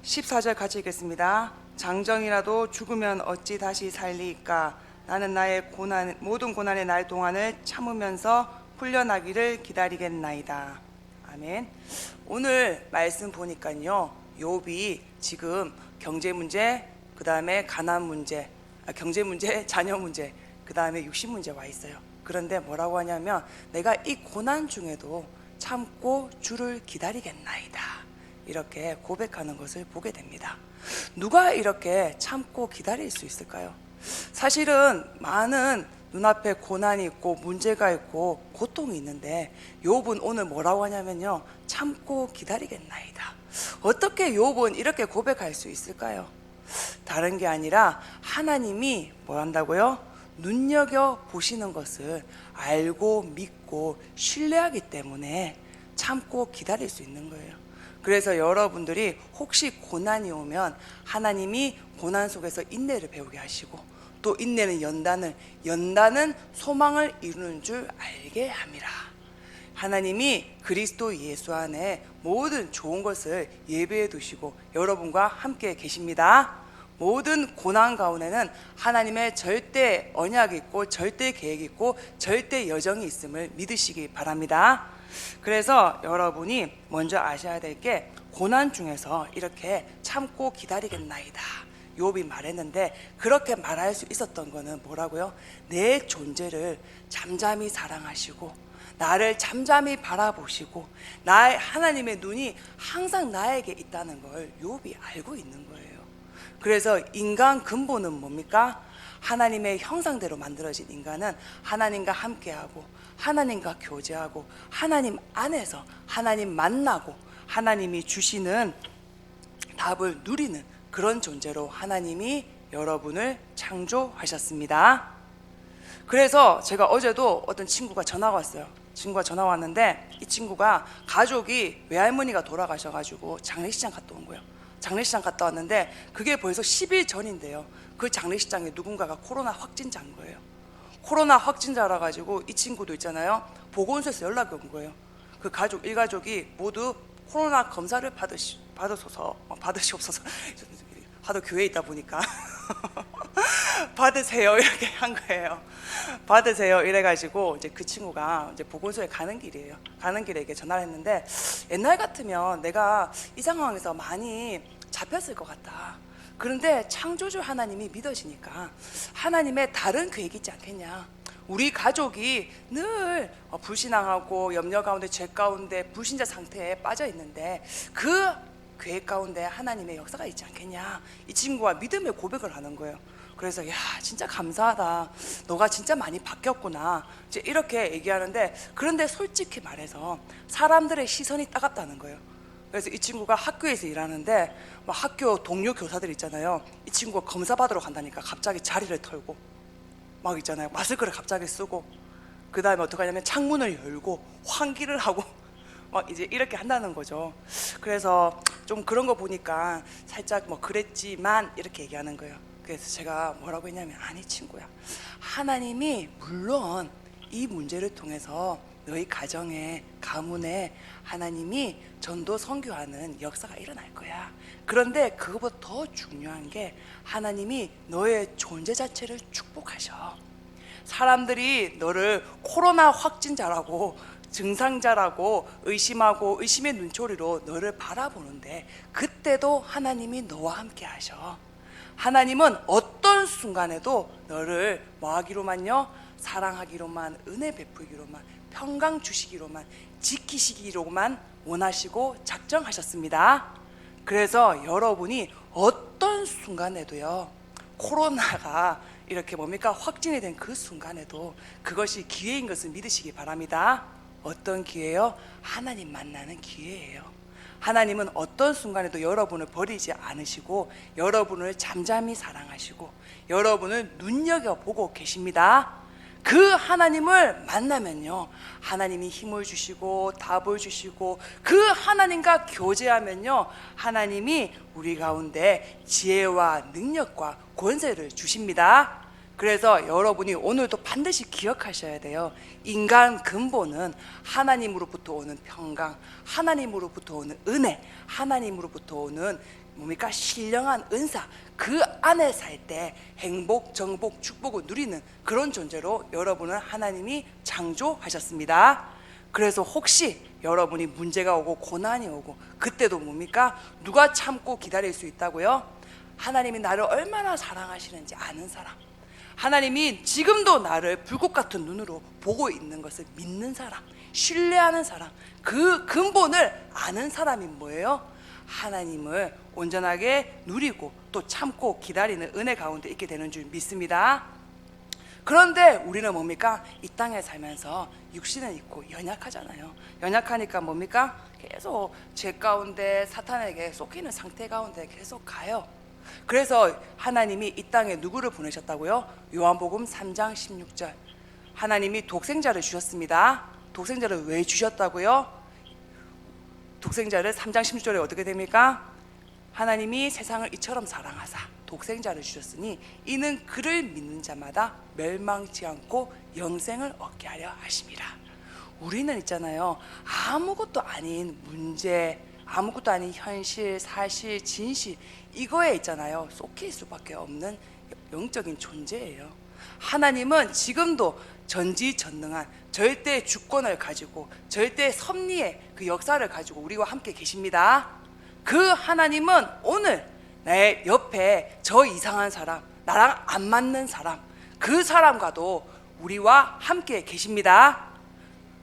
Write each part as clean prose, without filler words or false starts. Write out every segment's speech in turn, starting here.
14절 같이 읽겠습니다. 장정이라도 죽으면 어찌 다시 살리이까. 나는 나의 모든 고난의 날 동안을 참으면서 풀려나기를 기다리겠나이다. 아멘. 오늘 말씀 보니까요, 욥이 지금 경제 문제, 그 다음에 가난 문제, 경제 문제, 자녀 문제, 그 다음에 육신 문제 와 있어요. 그런데 뭐라고 하냐면, 내가 이 고난 중에도 참고 주를 기다리겠나이다, 이렇게 고백하는 것을 보게 됩니다. 누가 이렇게 참고 기다릴 수 있을까요? 사실은 많은 눈앞에 고난이 있고 문제가 있고 고통이 있는데, 욥은 오늘 뭐라고 하냐면요, 참고 기다리겠나이다. 어떻게 욥은 이렇게 고백할 수 있을까요? 다른 게 아니라 하나님이 뭐 한다고요? 눈여겨 보시는 것을 알고 믿고 신뢰하기 때문에 참고 기다릴 수 있는 거예요. 그래서 여러분들이 혹시 고난이 오면 하나님이 고난 속에서 인내를 배우게 하시고, 또 인내는 연단은 소망을 이루는 줄 알게 함이라. 하나님이 그리스도 예수 안에 모든 좋은 것을 예배해 두시고 여러분과 함께 계십니다. 모든 고난 가운데는 하나님의 절대 언약이 있고 절대 계획이 있고 절대 여정이 있음을 믿으시기 바랍니다. 그래서 여러분이 먼저 아셔야 될 게, 고난 중에서 이렇게 참고 기다리겠나이다, 욥이 말했는데, 그렇게 말할 수 있었던 거는 뭐라고요? 내 존재를 잠잠히 사랑하시고 나를 잠잠히 바라보시고 나의 하나님의 눈이 항상 나에게 있다는 걸 욥이 알고 있는 거예요. 그래서 인간 근본은 뭡니까? 하나님의 형상대로 만들어진 인간은 하나님과 함께하고 하나님과 교제하고 하나님 안에서 하나님 만나고 하나님이 주시는 답을 누리는 그런 존재로 하나님이 여러분을 창조하셨습니다. 그래서 제가 어제도 어떤 친구가 전화가 왔어요. 친구가 전화 왔는데, 이 친구가 가족이 외할머니가 돌아가셔가지고 장례식장 갔다 온 거예요. 장례식장 갔다 왔는데 그게 벌써 10일 전인데요, 그 장례식장에 누군가가 코로나 확진자인 거예요. 코로나 확진자라 가지고 이 친구도 있잖아요, 보건소에서 연락이 온 거예요. 그 가족 일가족이 모두 코로나 검사를 받으시옵소서. 하도 교회에 있다 보니까 받으세요, 이렇게 한 거예요. 받으세요 이래가지고 이제 그 친구가 이제 보건소에 가는 길이에요. 가는 길에 이렇게 전화를 했는데, 옛날 같으면 내가 이 상황에서 많이 잡혔을 것 같다. 그런데 창조주 하나님이 믿어지니까 하나님의 다른 계획이 있지 않겠냐. 우리 가족이 늘 불신앙하고 염려 가운데, 죄 가운데, 불신자 상태에 빠져 있는데 그 계획 가운데 하나님의 역사가 있지 않겠냐. 이 친구가 믿음의 고백을 하는 거예요. 그래서 야, 진짜 감사하다, 너가 진짜 많이 바뀌었구나, 이제 이렇게 얘기하는데, 그런데 솔직히 말해서 사람들의 시선이 따갑다는 거예요. 그래서 이 친구가 학교에서 일하는데 막 학교 동료 교사들 있잖아요, 이 친구가 검사 받으러 간다니까 갑자기 자리를 털고 막 있잖아요, 마스크를 갑자기 쓰고, 그 다음에 어떻게 하냐면 창문을 열고 환기를 하고 막 이제 이렇게 한다는 거죠. 그래서 좀 그런 거 보니까 살짝 뭐 그랬지만 이렇게 얘기하는 거예요. 그래서 제가 뭐라고 했냐면, 아니 친구야, 하나님이 물론 이 문제를 통해서 너희 가정에, 가문에 하나님이 전도 선교하는 역사가 일어날 거야. 그런데 그것보다 더 중요한 게, 하나님이 너의 존재 자체를 축복하셔. 사람들이 너를 코로나 확진자라고, 증상자라고 의심하고 의심의 눈초리로 너를 바라보는데, 그때도 하나님이 너와 함께 하셔. 하나님은 어떤 순간에도 너를 뭐하기로만요? 사랑하기로만, 은혜 베풀기로만, 평강 주시기로만, 지키시기로만 원하시고 작정하셨습니다. 그래서 여러분이 어떤 순간에도요, 코로나가 이렇게 뭡니까? 확진이 된 그 순간에도 그것이 기회인 것을 믿으시기 바랍니다. 어떤 기회요? 하나님 만나는 기회예요. 하나님은 어떤 순간에도 여러분을 버리지 않으시고 여러분을 잠잠히 사랑하시고 여러분을 눈여겨보고 계십니다. 그 하나님을 만나면요, 하나님이 힘을 주시고 답을 주시고, 그 하나님과 교제하면요, 하나님이 우리 가운데 지혜와 능력과 권세를 주십니다. 그래서 여러분이 오늘도 반드시 기억하셔야 돼요. 인간 근본은 하나님으로부터 오는 평강, 하나님으로부터 오는 은혜, 하나님으로부터 오는 뭡니까? 신령한 은사, 그 안에 살 때 행복, 정복, 축복을 누리는 그런 존재로 여러분은 하나님이 창조하셨습니다. 그래서 혹시 여러분이 문제가 오고 고난이 오고 그때도 뭡니까? 누가 참고 기다릴 수 있다고요? 하나님이 나를 얼마나 사랑하시는지 아는 사람, 하나님이 지금도 나를 불꽃 같은 눈으로 보고 있는 것을 믿는 사람, 신뢰하는 사람, 그 근본을 아는 사람이 뭐예요? 하나님을 온전하게 누리고 또 참고 기다리는 은혜 가운데 있게 되는 줄 믿습니다. 그런데 우리는 뭡니까? 이 땅에 살면서 육신은 있고 연약하잖아요. 연약하니까 뭡니까? 계속 죄 가운데 사탄에게 쫓기는 상태 가운데 계속 가요. 그래서 하나님이 이 땅에 누구를 보내셨다고요? 요한복음 3장 16절, 하나님이 독생자를 주셨습니다. 독생자를 왜 주셨다고요? 독생자를 3장 16절에 어떻게 됩니까? 하나님이 세상을 이처럼 사랑하사 독생자를 주셨으니 이는 그를 믿는 자마다 멸망치 않고 영생을 얻게 하려 하심이라. 우리는 있잖아요, 아무것도 아닌 문제, 아무것도 아닌 현실, 사실, 진실, 이거에 있잖아요, 쏟길 수밖에 없는 영적인 존재예요. 하나님은 지금도 전지전능한 절대 주권을 가지고 절대 섭리의 그 역사를 가지고 우리와 함께 계십니다. 그 하나님은 오늘 내 옆에 저 이상한 사람, 나랑 안 맞는 사람, 그 사람과도 우리와 함께 계십니다.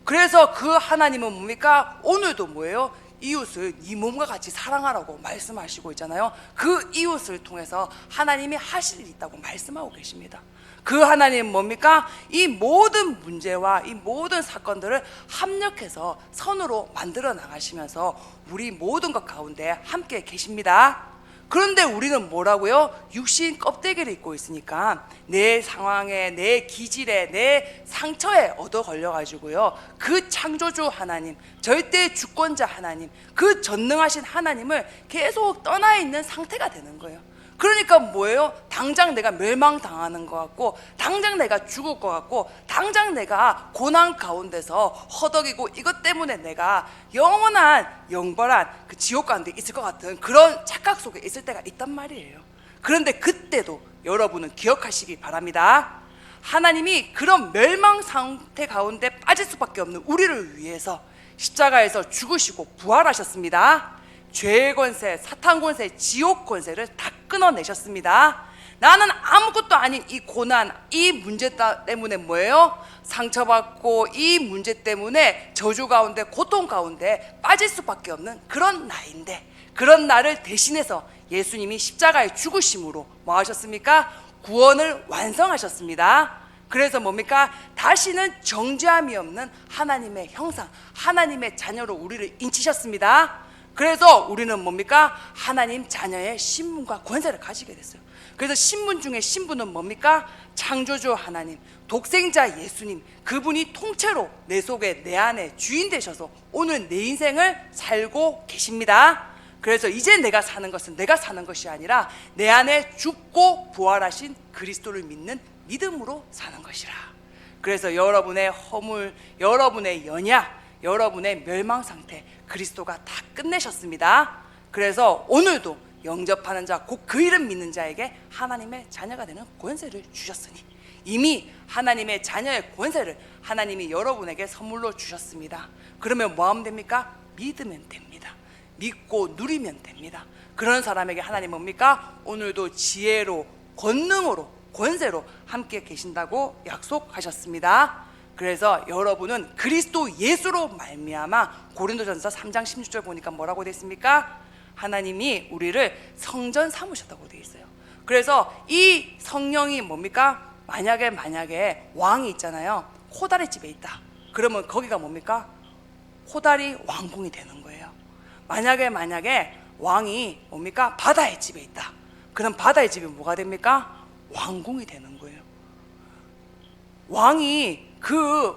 그래서 그 하나님은 뭡니까? 오늘도 뭐예요? 이웃을 네 몸과 같이 사랑하라고 말씀하시고 있잖아요. 그 이웃을 통해서 하나님이 하실 일이 있다고 말씀하고 계십니다. 그 하나님은 뭡니까? 이 모든 문제와 이 모든 사건들을 합력해서 선으로 만들어 나가시면서 우리 모든 것 가운데 함께 계십니다. 그런데 우리는 뭐라고요? 육신 껍데기를 입고 있으니까 내 상황에, 내 기질에, 내 상처에 얻어 걸려가지고요, 그 창조주 하나님, 절대 주권자 하나님, 그 전능하신 하나님을 계속 떠나 있는 상태가 되는 거예요. 그러니까 뭐예요? 당장 내가 멸망당하는 것 같고, 당장 내가 죽을 것 같고, 당장 내가 고난 가운데서 허덕이고 이것 때문에 내가 영원한 영벌한 그 지옥 가운데 있을 것 같은 그런 착각 속에 있을 때가 있단 말이에요. 그런데 그때도 여러분은 기억하시기 바랍니다. 하나님이 그런 멸망 상태 가운데 빠질 수밖에 없는 우리를 위해서 십자가에서 죽으시고 부활하셨습니다. 죄의 권세, 사탄 권세, 지옥 권세를 다 끊어내셨습니다. 나는 아무것도 아닌 이 고난, 이 문제 때문에 뭐예요? 상처받고 이 문제 때문에 저주 가운데, 고통 가운데 빠질 수밖에 없는 그런 나인데, 그런 나를 대신해서 예수님이 십자가에 죽으심으로 뭐 하셨습니까? 구원을 완성하셨습니다. 그래서 뭡니까? 다시는 정죄함이 없는 하나님의 형상, 하나님의 자녀로 우리를 인치셨습니다. 그래서 우리는 뭡니까? 하나님 자녀의 신분과 권세를 가지게 됐어요. 그래서 신분 중에 신분은 뭡니까? 창조주 하나님, 독생자 예수님, 그분이 통째로 내 속에, 내 안에 주인 되셔서 오늘 내 인생을 살고 계십니다. 그래서 이제 내가 사는 것은 내가 사는 것이 아니라 내 안에 죽고 부활하신 그리스도를 믿는 믿음으로 사는 것이라. 그래서 여러분의 허물, 여러분의 연약, 여러분의 멸망 상태 그리스도가 다 끝내셨습니다. 그래서 오늘도 영접하는 자, 곧 그 이름 믿는 자에게 하나님의 자녀가 되는 권세를 주셨으니, 이미 하나님의 자녀의 권세를 하나님이 여러분에게 선물로 주셨습니다. 그러면 뭐 하면 됩니까? 믿으면 됩니다. 믿고 누리면 됩니다. 그런 사람에게 하나님 뭡니까? 오늘도 지혜로, 권능으로, 권세로 함께 계신다고 약속하셨습니다. 그래서 여러분은 그리스도 예수로 말미암아, 고린도전서 3장 16절 보니까 뭐라고 되어 있습니까? 하나님이 우리를 성전 삼으셨다고 되어 있어요. 그래서 이 성령이 뭡니까? 만약에 왕이 있잖아요, 호다리 집에 있다. 그러면 거기가 뭡니까? 호다리 왕궁이 되는 거예요. 만약에 왕이 뭡니까? 바다의 집에 있다. 그럼 바다의 집이 뭐가 됩니까? 왕궁이 되는 거예요. 왕이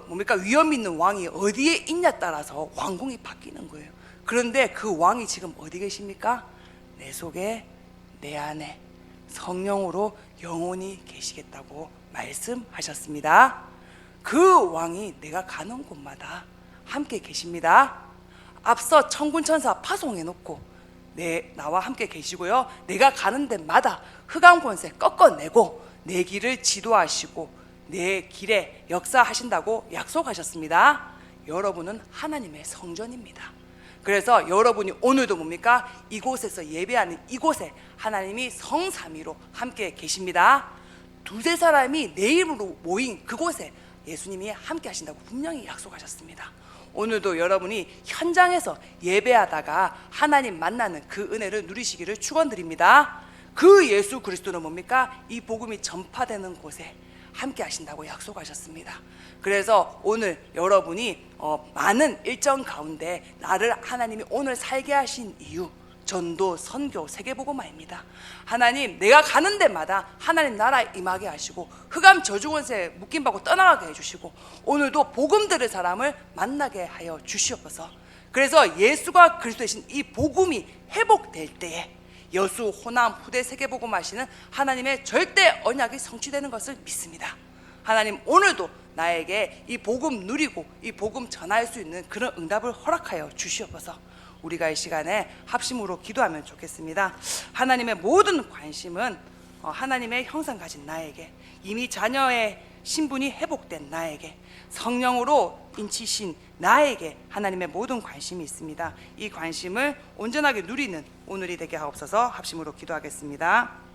뭡니까? 위험 있는 왕이 어디에 있냐 따라서 왕궁이 바뀌는 거예요. 그런데 그 왕이 지금 어디 계십니까? 내 속에, 내 안에 성령으로 영원히 계시겠다고 말씀하셨습니다. 그 왕이 내가 가는 곳마다 함께 계십니다. 앞서 천군천사 파송해 놓고 나와 함께 계시고요, 내가 가는 데마다 흑암 권세 꺾어내고 내 길을 지도하시고 내 길에 역사하신다고 약속하셨습니다. 여러분은 하나님의 성전입니다. 그래서 여러분이 오늘도 뭡니까? 이곳에서 예배하는 이곳에 하나님이 성삼위로 함께 계십니다. 두세 사람이 내 이름으로 모인 그곳에 예수님이 함께 하신다고 분명히 약속하셨습니다. 오늘도 여러분이 현장에서 예배하다가 하나님 만나는 그 은혜를 누리시기를 축원드립니다. 그 예수 그리스도는 뭡니까? 이 복음이 전파되는 곳에 함께 하신다고 약속하셨습니다. 그래서 오늘 여러분이 많은 일정 가운데 나를 하나님이 오늘 살게 하신 이유, 전도, 선교, 세계복음화입니다. 하나님, 내가 가는 데마다 하나님 나라 임하게 하시고 흑암 저주권세 묶임받고 떠나가게 해주시고 오늘도 복음 들을 사람을 만나게 하여 주시옵소서. 그래서 예수가 그리스도 되신 이 복음이 회복될 때에 여수, 호남, 후대 세계복음 하시는 하나님의 절대 언약이 성취되는 것을 믿습니다. 하나님, 오늘도 나에게 이 복음 누리고 이 복음 전할 수 있는 그런 응답을 허락하여 주시옵소서. 우리가 이 시간에 합심으로 기도하면 좋겠습니다. 하나님의 모든 관심은 하나님의 형상 가진 나에게, 이미 자녀의 신분이 회복된 나에게, 성령으로 인치신 나에게 하나님의 모든 관심이 있습니다. 이 관심을 온전하게 누리는 오늘이 되게 하옵소서. 합심으로 기도하겠습니다.